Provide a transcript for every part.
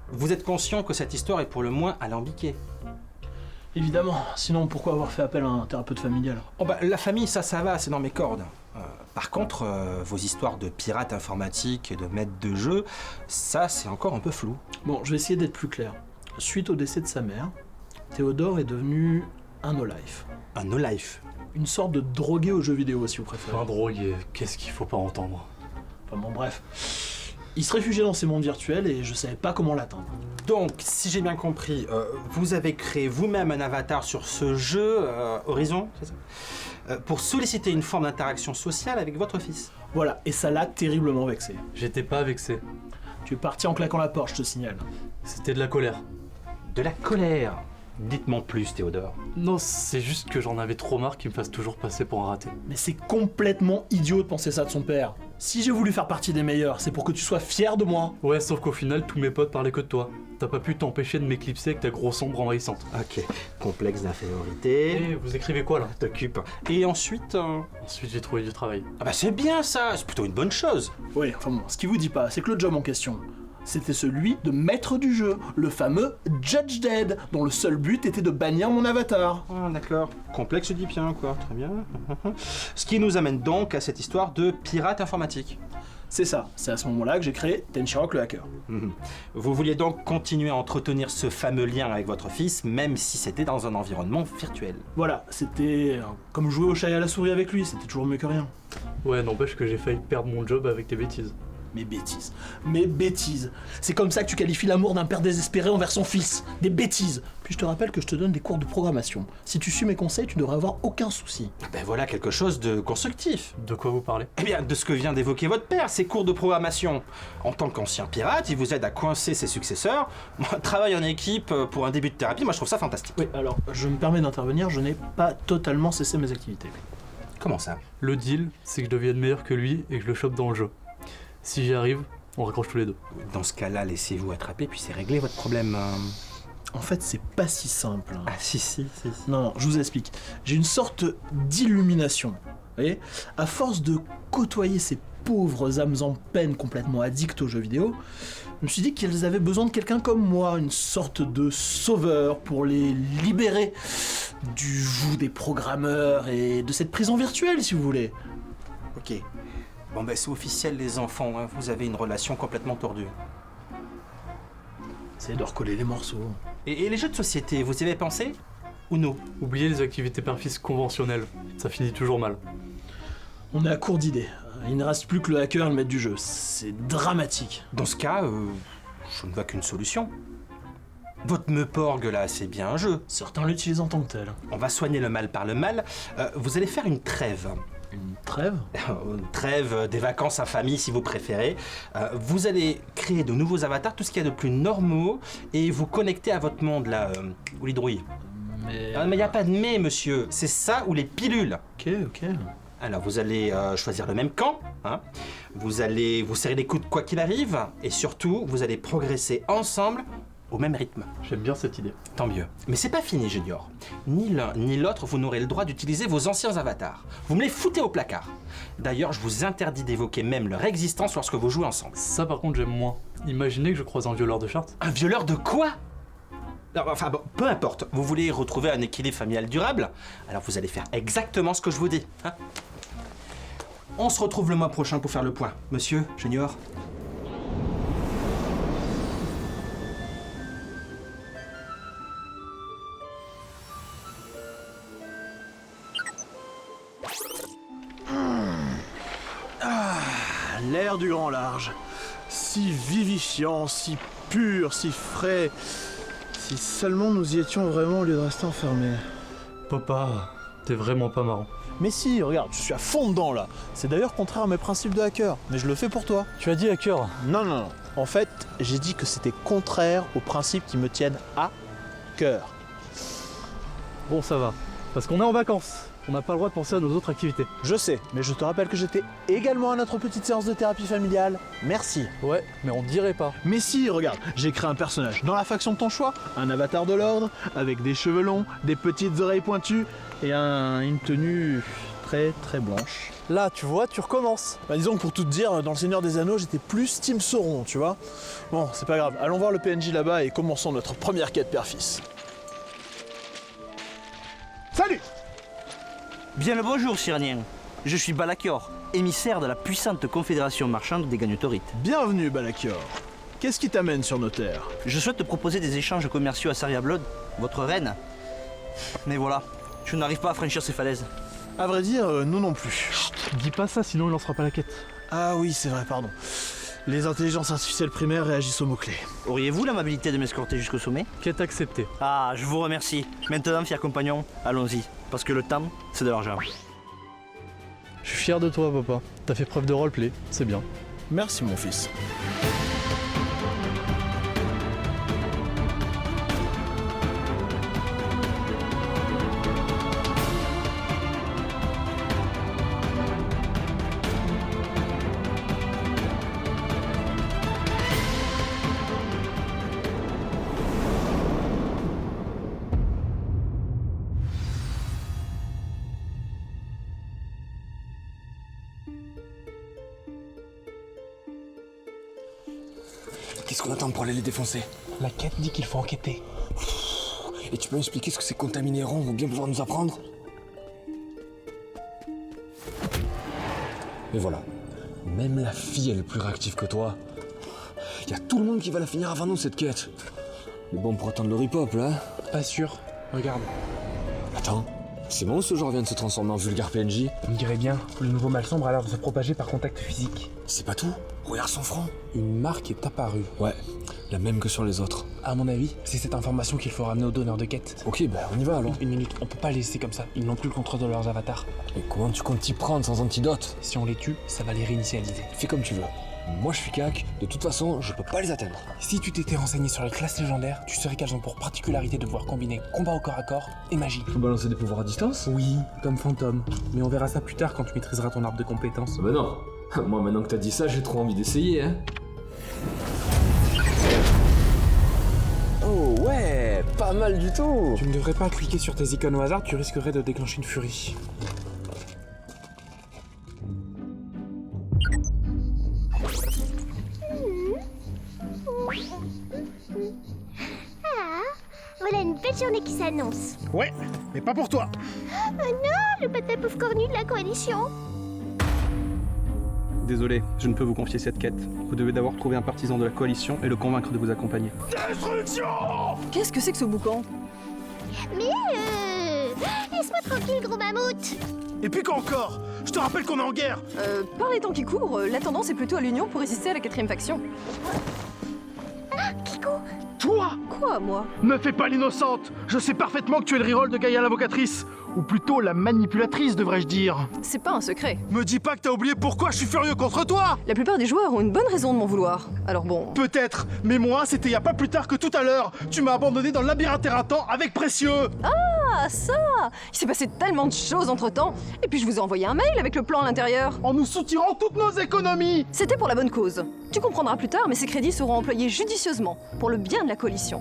Vous êtes conscient que cette histoire est pour le moins alambiquée. Évidemment, sinon pourquoi avoir fait appel à un thérapeute familial? Oh bah, la famille, ça va, c'est dans mes cordes. Par contre, vos histoires de pirates informatiques et de maîtres de jeu, ça, c'est encore un peu flou. Bon, je vais essayer d'être plus clair. Suite au décès de sa mère, Théodore est devenu un no-life. Un no-life. Une sorte de drogué aux jeux vidéo, si vous préférez. Un drogué, qu'est-ce qu'il faut pas entendre? Enfin bon, bref. Il se réfugiait dans ces mondes virtuels et je savais pas comment l'atteindre. Donc, si j'ai bien compris, vous avez créé vous-même un avatar sur ce jeu, Horizon, c'est ça, pour solliciter une forme d'interaction sociale avec votre fils. Voilà, et ça l'a terriblement vexé. J'étais pas vexé. Tu es parti en claquant la porte, je te signale. C'était de la colère. De la colère. Dites-moi plus, Théodore. Non, c'est juste que j'en avais trop marre qu'il me fasse toujours passer pour un raté. Mais c'est complètement idiot de penser ça de son père. Si j'ai voulu faire partie des meilleurs, c'est pour que tu sois fier de moi. Ouais, sauf qu'au final, tous mes potes parlaient que de toi. T'as pas pu t'empêcher de m'éclipser avec ta grosse ombre envahissante. Ok, complexe d'infériorité. Et vous écrivez quoi là? T'occupe. Et ensuite... Ensuite, j'ai trouvé du travail. Ah bah c'est bien ça, c'est plutôt une bonne chose. Oui, enfin bon, ce qu'il vous dit pas, c'est que le job en question, c'était celui de maître du jeu, le fameux Judge Dead, dont le seul but était de bannir mon avatar. Ah d'accord, complexe oedipien quoi, très bien. Ce qui nous amène donc à cette histoire de pirate informatique. C'est ça, c'est à ce moment-là que j'ai créé Tenchirok le hacker. Vous vouliez donc continuer à entretenir ce fameux lien avec votre fils, même si c'était dans un environnement virtuel. Voilà, c'était comme jouer au chat et à la souris avec lui, c'était toujours mieux que rien. Ouais, n'empêche que j'ai failli perdre mon job avec tes bêtises. Mes bêtises. C'est comme ça que tu qualifies l'amour d'un père désespéré envers son fils. Des bêtises. Puis je te rappelle que je te donne des cours de programmation. Si tu suis mes conseils, tu devrais avoir aucun souci. Ben voilà quelque chose de constructif. De quoi vous parlez? Eh bien, de ce que vient d'évoquer votre père, ses cours de programmation. En tant qu'ancien pirate, il vous aide à coincer ses successeurs. Moi, travail en équipe pour un début de thérapie, moi je trouve ça fantastique. Oui, alors, je me permets d'intervenir, je n'ai pas totalement cessé mes activités. Comment ça? Le deal, c'est que je devienne meilleur que lui et que je le chope dans le jeu. Si j'y arrive, on raccroche tous les deux. Dans ce cas-là, laissez-vous attraper, puis c'est réglé votre problème. En fait, c'est pas si simple. Ah si. Non, je vous explique. J'ai une sorte d'illumination. Vous voyez? À force de côtoyer ces pauvres âmes en peine complètement addictes aux jeux vidéo, je me suis dit qu'elles avaient besoin de quelqu'un comme moi, une sorte de sauveur pour les libérer du joug des programmeurs et de cette prison virtuelle, si vous voulez. Ok. Bon ben c'est officiel les enfants, hein. Vous avez une relation complètement tordue. C'est de recoller les morceaux. Et les jeux de société, vous y avez pensé? Ou non? Oubliez les activités père-fils conventionnelles, ça finit toujours mal. On est à court d'idées. Il ne reste plus que le hacker et le maître du jeu. C'est dramatique. Dans ce cas, je ne vois qu'une solution. Votre Meuporg là, c'est bien un jeu. Certains l'utilisent en tant que tel. On va soigner le mal par le mal. Vous allez faire une trêve. Une trêve? Une trêve, des vacances à famille si vous préférez. Vous allez créer de nouveaux avatars, tout ce qu'il y a de plus normaux, et vous connecter à votre monde là, ou l'hydrouille. Mais... Mais il n'y a pas de mais, monsieur. C'est ça ou les pilules. Ok. Alors vous allez choisir le même camp, hein. Vous allez vous serrer les coudes quoi qu'il arrive, et surtout, vous allez progresser ensemble au même rythme. J'aime bien cette idée. Tant mieux. Mais c'est pas fini, Junior. Ni l'un ni l'autre, vous n'aurez le droit d'utiliser vos anciens avatars. Vous me les foutez au placard. D'ailleurs, je vous interdis d'évoquer même leur existence lorsque vous jouez ensemble. Ça par contre j'aime moins. Imaginez que je croise un violeur de chartes. Un violeur de quoi? Non, enfin bon, peu importe. Vous voulez retrouver un équilibre familial durable? Alors vous allez faire exactement ce que je vous dis, hein. On se retrouve le mois prochain pour faire le point. Monsieur, Junior. L'air du grand large, si vivifiant, si pur, si frais. Si seulement nous y étions vraiment au lieu de rester enfermés. Papa, t'es vraiment pas marrant. Mais si, regarde, je suis à fond dedans là. C'est d'ailleurs contraire à mes principes de hacker, mais je le fais pour toi. Tu as dit hacker? Non. En fait, j'ai dit que c'était contraire aux principes qui me tiennent à cœur. Bon ça va, parce qu'on est en vacances. On n'a pas le droit de penser à nos autres activités. Je sais, mais je te rappelle que j'étais également à notre petite séance de thérapie familiale. Merci. Ouais, mais on dirait pas. Mais si, regarde, j'ai créé un personnage dans la faction de ton choix, un avatar de l'ordre, avec des cheveux longs, des petites oreilles pointues et une tenue très blanche. Là, tu vois, tu recommences. Bah disons que pour tout te dire, dans le Seigneur des Anneaux, j'étais plus Team Sauron, tu vois. Bon, c'est pas grave, allons voir le PNJ là-bas et commençons notre première quête père-fils. Salut! Bien le bonjour, Cyrnien. Je suis Balakior, émissaire de la puissante confédération marchande des Gagnotorites. Bienvenue, Balakior. Qu'est-ce qui t'amène sur nos terres? Je souhaite te proposer des échanges commerciaux à Saria Blood, votre reine. Mais voilà, je n'arrive pas à franchir ces falaises. À vrai dire, nous non plus. Chut, dis pas ça, sinon il lancera pas la quête. Ah oui, c'est vrai, pardon. Les intelligences artificielles primaires réagissent aux mots-clés. Auriez-vous l'amabilité de m'escorter jusqu'au sommet? Quête acceptée. Ah, je vous remercie. Maintenant, fier compagnon, allons-y. Parce que le temps, c'est de l'argent. Je suis fier de toi, papa. T'as fait preuve de roleplay, c'est bien. Merci, mon fils. Qu'est-ce qu'on attend pour aller les défoncer? La quête dit qu'il faut enquêter. Et tu peux m'expliquer ce que ces contaminérants vont bien pouvoir nous apprendre? Et voilà. Même la fille, elle est plus réactive que toi. Il y a tout le monde qui va la finir avant nous, cette quête. Mais bon, pour attendre le rip-hop, là... Pas sûr. Regarde. Attends, c'est bon, ce genre vient de se transformer en vulgaire PNJ? On dirait bien. Le nouveau mal sombre a l'air de se propager par contact physique. C'est pas tout. Regarde son front. Une marque est apparue. Ouais, la même que sur les autres. À mon avis, c'est cette information qu'il faut ramener aux donneurs de quête. Ok, bah on y va alors. Une minute, on peut pas les laisser comme ça. Ils n'ont plus le contrôle de leurs avatars. Mais comment tu comptes t'y prendre sans antidote? Si on les tue, ça va les réinitialiser. Fais comme tu veux. Moi je suis cac, de toute façon, je peux pas les atteindre. Si tu t'étais renseigné sur les classes légendaires, tu saurais qu'elles ont pour particularité de pouvoir combiner combat au corps à corps et magie. Faut balancer des pouvoirs à distance? Oui, comme fantôme. Mais on verra ça plus tard quand tu maîtriseras ton arbre de compétences. Bah non. Moi maintenant que t'as dit ça, j'ai trop envie d'essayer, hein. Oh ouais, pas mal du tout. Tu ne devrais pas cliquer sur tes icônes au hasard, tu risquerais de déclencher une furie. Voilà une belle journée qui s'annonce. Ouais, mais pas pour toi. Le patin pauvre cornu de la coalition. Désolé, je ne peux vous confier cette quête. Vous devez d'abord trouver un partisan de la coalition et le convaincre de vous accompagner. Qu'est-ce que c'est que ce boucan? Mais laisse-moi tranquille, gros mammouth. Et puis quoi encore? Je te rappelle qu'on est en guerre. Par les temps qui courent, la tendance est plutôt à l'union pour résister à la 4ème faction. Kiko, Toi, Quoi, moi? ne fais pas l'innocente. Je sais parfaitement que tu es le reroll de Gaïa l'invocatrice. Ou plutôt la manipulatrice, devrais-je dire. C'est pas un secret. Me dis pas que t'as oublié pourquoi je suis furieux contre toi. La plupart des joueurs ont une bonne raison de m'en vouloir. Alors bon... Peut-être, mais moi, c'était y a pas plus tard que tout à l'heure. Tu m'as abandonné dans le labyrinthe éreintant avec Précieux. Ah, ça! Il s'est passé tellement de choses entre-temps. Et puis je vous ai envoyé un mail avec le plan à l'intérieur. En nous soutirant toutes nos économies. C'était pour la bonne cause. Tu comprendras plus tard, mais ces crédits seront employés judicieusement, pour le bien de la coalition.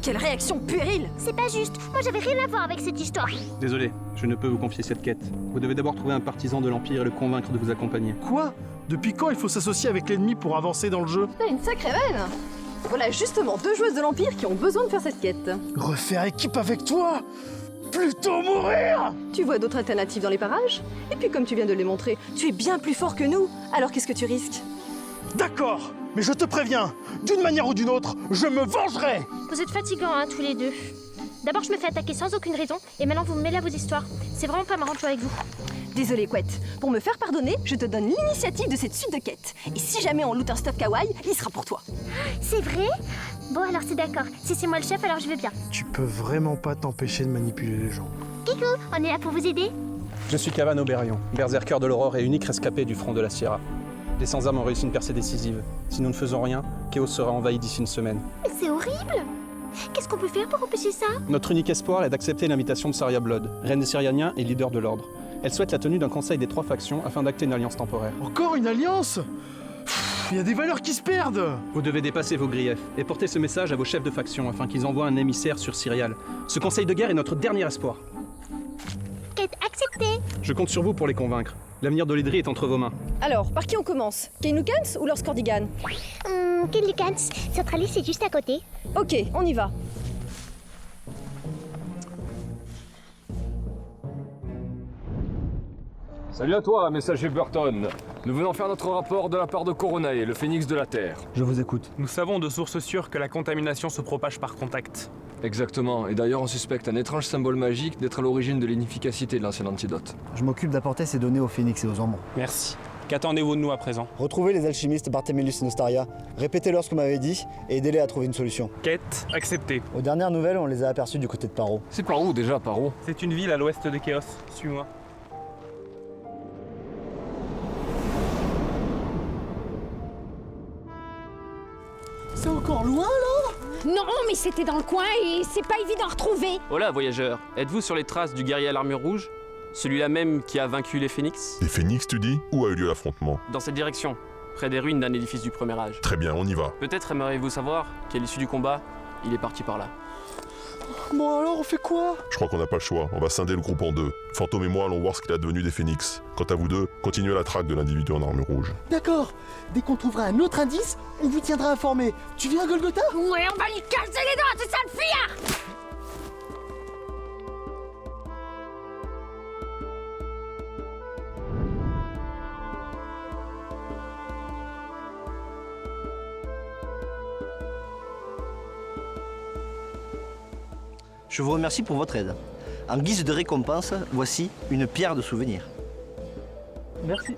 Quelle réaction puérile! c'est pas juste. Moi, j'avais rien à voir avec cette histoire. Désolé, je ne peux vous confier cette quête. Vous devez d'abord trouver un partisan de l'Empire et le convaincre de vous accompagner. Quoi? Depuis quand il faut s'associer avec l'ennemi pour avancer dans le jeu? T'as une sacrée veine! Voilà justement 2 joueuses de l'Empire qui ont besoin de faire cette quête. Refaire équipe avec toi? Plutôt mourir! Tu vois d'autres alternatives dans les parages? Et puis comme tu viens de le démontrer, tu es bien plus fort que nous. Alors qu'est-ce que tu risques? D'accord, mais je te préviens, d'une manière ou d'une autre, je me vengerai! Vous êtes fatigants, hein, tous les deux. D'abord, je me fais attaquer sans aucune raison, et maintenant vous me mêlez à vos histoires. C'est vraiment pas marrant de jouer avec vous. Désolé, Couette. Pour me faire pardonner, je te donne l'initiative de cette suite de quêtes. Et si jamais on loot un stuff kawaii, il sera pour toi. C'est vrai? Bon, alors c'est d'accord. Si c'est moi le chef, alors je veux bien. Tu peux vraiment pas t'empêcher de manipuler les gens. Kiko, on est là pour vous aider. Je suis Cavan Oberion, berserker de l'aurore et unique rescapé du front de la Sierra. Les sans-âmes ont réussi une percée décisive. Si nous ne faisons rien, Chaos sera envahi d'ici une semaine. Mais c'est horrible. Qu'est-ce qu'on peut faire pour empêcher ça? Notre unique espoir est d'accepter l'invitation de Saria Blood, reine des Syrianiens et leader de l'ordre. Elle souhaite la tenue d'un conseil des 3 factions afin d'acter une alliance temporaire. Encore une alliance? Il y a des valeurs qui se perdent. Vous devez dépasser vos griefs et porter ce message à vos chefs de faction afin qu'ils envoient un émissaire sur Cyrial. Ce conseil de guerre est notre dernier espoir. Quête acceptée. Je compte sur vous pour les convaincre. L'avenir d'Olydri est entre vos mains. Alors, par qui on commence? Kane Lucans ou Lord Scordigan? Kane Lucans, Centralis c'est juste à côté. Ok, on y va. Salut à toi, messager Burton. Nous venons faire notre rapport de la part de Coronae, le phénix de la Terre. Je vous écoute. Nous savons de sources sûres que la contamination se propage par contact. Exactement, et d'ailleurs on suspecte un étrange symbole magique d'être à l'origine de l'inefficacité de l'ancien antidote. Je m'occupe d'apporter ces données au Phénix et aux Ombres. Merci. Qu'attendez-vous de nous à présent? Retrouvez les alchimistes Barthélemy et Nostaria, répétez-leur ce que vous m'avez dit et aidez-les à trouver une solution. Quête acceptée. Aux dernières nouvelles, on les a aperçus du côté de Paro. C'est par où déjà, Paro? C'est une ville à l'ouest de Chaos. Suis-moi. C'est encore loin là? Non, mais c'était dans le coin et c'est pas évident à retrouver. Hola, voyageurs. Êtes-vous sur les traces du guerrier à l'armure rouge? Celui-là même qui a vaincu les phénix? Les phénix, tu dis? Où a eu lieu l'affrontement? Dans cette direction, près des ruines d'un édifice du premier âge. Très bien, on y va. Peut-être aimeriez-vous savoir qu'à l'issue du combat, il est parti par là. Bon alors, on fait quoi? Je crois qu'on n'a pas le choix, on va scinder le groupe en deux. Fantôme et moi allons voir ce qu'il a devenu des phénix. Quant à vous deux, continuez la traque de l'individu en armure rouge. D'accord. Dès qu'on trouvera un autre indice, on vous tiendra informé. Tu viens, Golgotha? Ouais, on va lui casser les dents, c'est ça le fuyard! Je vous remercie pour votre aide. En guise de récompense, voici une pierre de souvenir. Merci.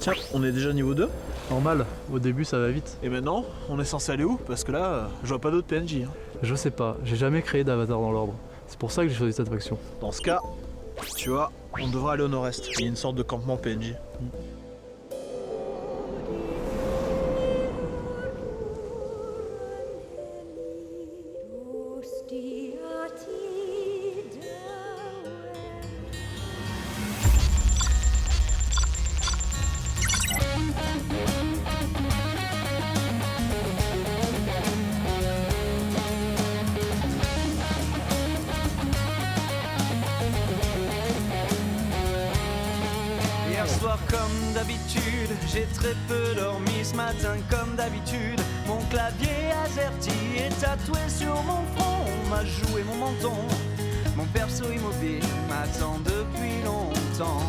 Tiens, on est déjà niveau 2? Normal, au début ça va vite. Et maintenant, on est censé aller où? Parce que là, je vois pas d'autres PNJ. Je sais pas, j'ai jamais créé d'avatar dans l'ordre. C'est pour ça que j'ai choisi cette faction. Dans ce cas, tu vois, on devrait aller au nord-est. Il y a une sorte de campement PNJ. Hier soir comme d'habitude, j'ai très peu dormi ce matin comme d'habitude. Mon clavier AZERTY est tatoué sur mon front, on m'a joué mon menton. Mon perso immobile m'attend depuis longtemps.